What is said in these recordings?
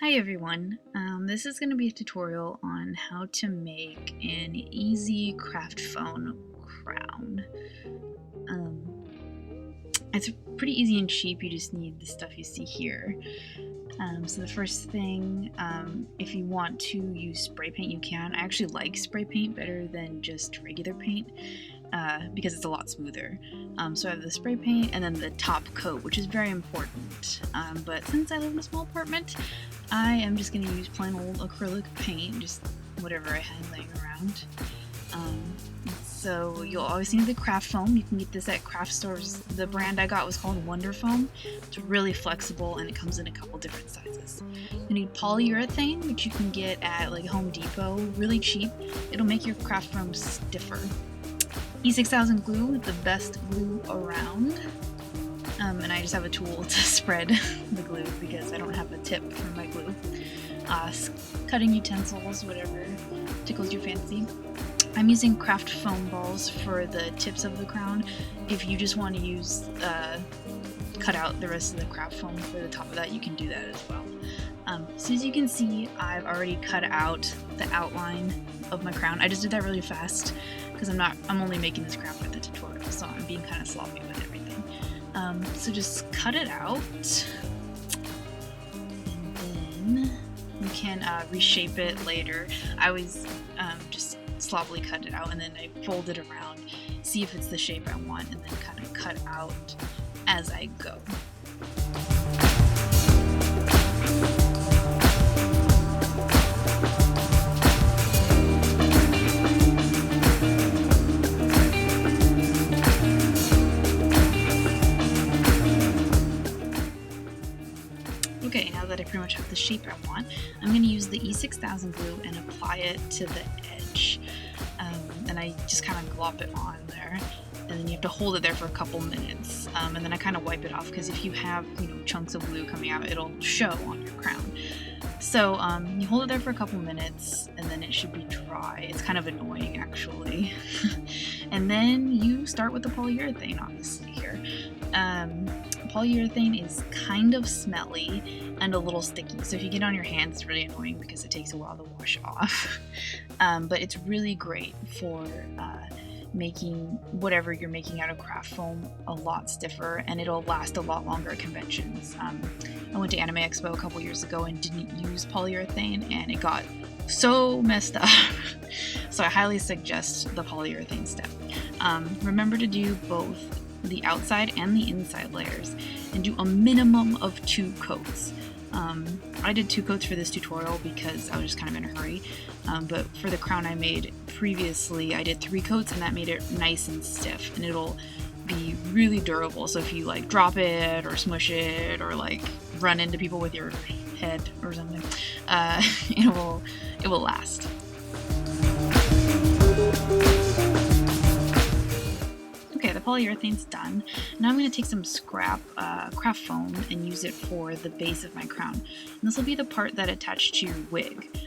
Hi everyone, this is going to be a tutorial on how to make an easy craft phone crown. It's pretty easy and cheap, you just need the stuff you see here. So the first thing, if you want to use spray paint you can. I actually like spray paint better than just regular paint because it's a lot smoother. So I have the spray paint and then the top coat, which is very important. But since I live in a small apartment, I am just going to use plain old acrylic paint, just whatever I had laying around. So you'll always need the craft foam. You can get this at craft stores. The brand I got was called Wonder Foam. It's really flexible and it comes in a couple different sizes. You need polyurethane, which you can get at like Home Depot, really cheap. It'll make your craft foam stiffer. E6000 glue, the best glue around. And I just have a tool to spread the glue because I don't have a tip for my glue. Cutting utensils, whatever tickles your fancy. I'm using craft foam balls for the tips of the crown. If you just want to use cut out the rest of the craft foam for the top of that, you can do that as well. So as you can see, I've already cut out the outline of my crown. I just did that really fast because I'm only making this crown for the tutorial, so I'm being kind of sloppy with everything. So just cut it out, and then you can reshape it later. I always just sloppily cut it out and then I fold it around, see if it's the shape I want, and then kind of cut out as I go. Okay, now that I pretty much have the shape I want, I'm going to use the E6000 glue and apply it to the edge. And I just kind of glop it on there, and then you have to hold it there for a couple minutes. And then I kind of wipe it off because if you have, chunks of glue coming out, it'll show on your crown. So you hold it there for a couple minutes, and then it should be dry. It's kind of annoying, actually. And then you start with the polyurethane, obviously, here. Polyurethane is kind of smelly and a little sticky, so if you get on your hands, it's really annoying because it takes a while to wash off. But it's really great for making whatever you're making out of craft foam a lot stiffer, and it'll last a lot longer at conventions. I went to Anime Expo a couple years ago and didn't use polyurethane, and it got so messed up. So I highly suggest the polyurethane step. Remember to do both the outside and the inside layers, and do a minimum of 2 coats. I did 2 coats for this tutorial because I was just kind of in a hurry, but for the crown I made previously I did 3 coats, and that made it nice and stiff, and it'll be really durable. So if you like drop it or smush it or like run into people with your head or something, it will last. Okay, the polyurethane's done. Now I'm going to take some scrap craft foam and use it for the base of my crown. And this will be the part that attached to your wig.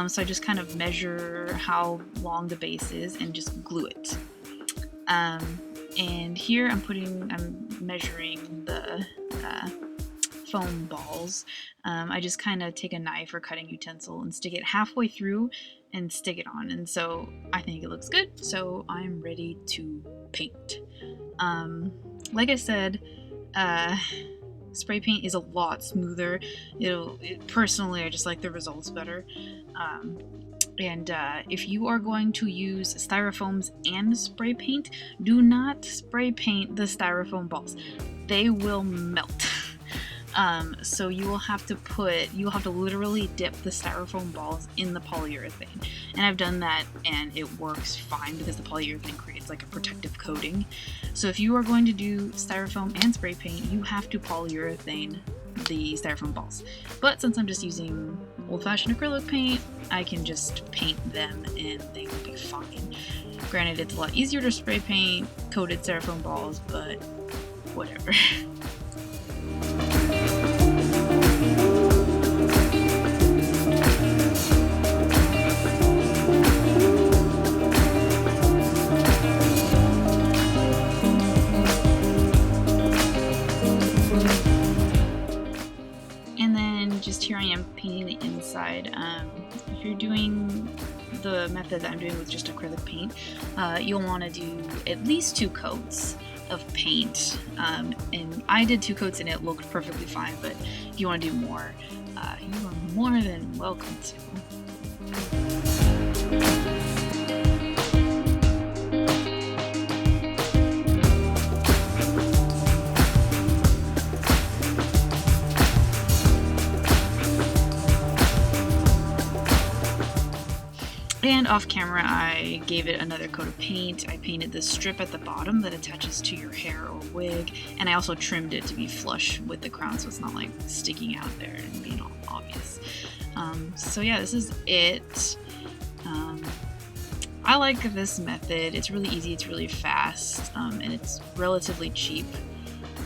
So I just kind of measure how long the base is and just glue it. And here I'm measuring the foam balls. I just kind of take a knife or cutting utensil and stick it halfway through and stick it on. And so I think it looks good, so I'm ready to paint. Like I said, spray paint is a lot smoother. Personally, I just like the results better. And if you are going to use styrofoams and spray paint, do not spray paint the styrofoam balls. They will melt. So you will have to literally dip the styrofoam balls in the polyurethane. And I've done that and it works fine because the polyurethane creates like a protective coating. So if you are going to do styrofoam and spray paint, you have to polyurethane the styrofoam balls. But since I'm just using old-fashioned acrylic paint, I can just paint them and they will be fine. Granted, it's a lot easier to spray paint coated styrofoam balls, but whatever. And then And just here I am painting the inside. If you're doing the method that I'm doing with just acrylic paint, you'll want to do at least 2 coats of paint. And I did 2 coats and it looked perfectly fine, but if you want to do more, you are more than welcome to. And off camera, I gave it another coat of paint. I painted this strip at the bottom that attaches to your hair or wig, and I also trimmed it to be flush with the crown so it's not like sticking out there and being all obvious. So yeah, this is it. I like this method. It's really easy, it's really fast, and it's relatively cheap.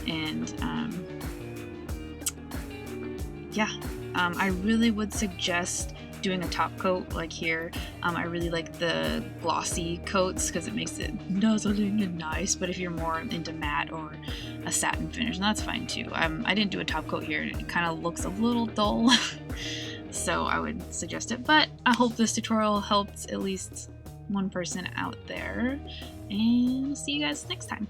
And yeah, I really would suggest doing a top coat like here. I really like the glossy coats because it makes it dazzling and nice, but if you're more into matte or a satin finish, that's fine too. I didn't do a top coat here, and it kind of looks a little dull, so I would suggest it. But I hope this tutorial helped at least one person out there, and see you guys next time.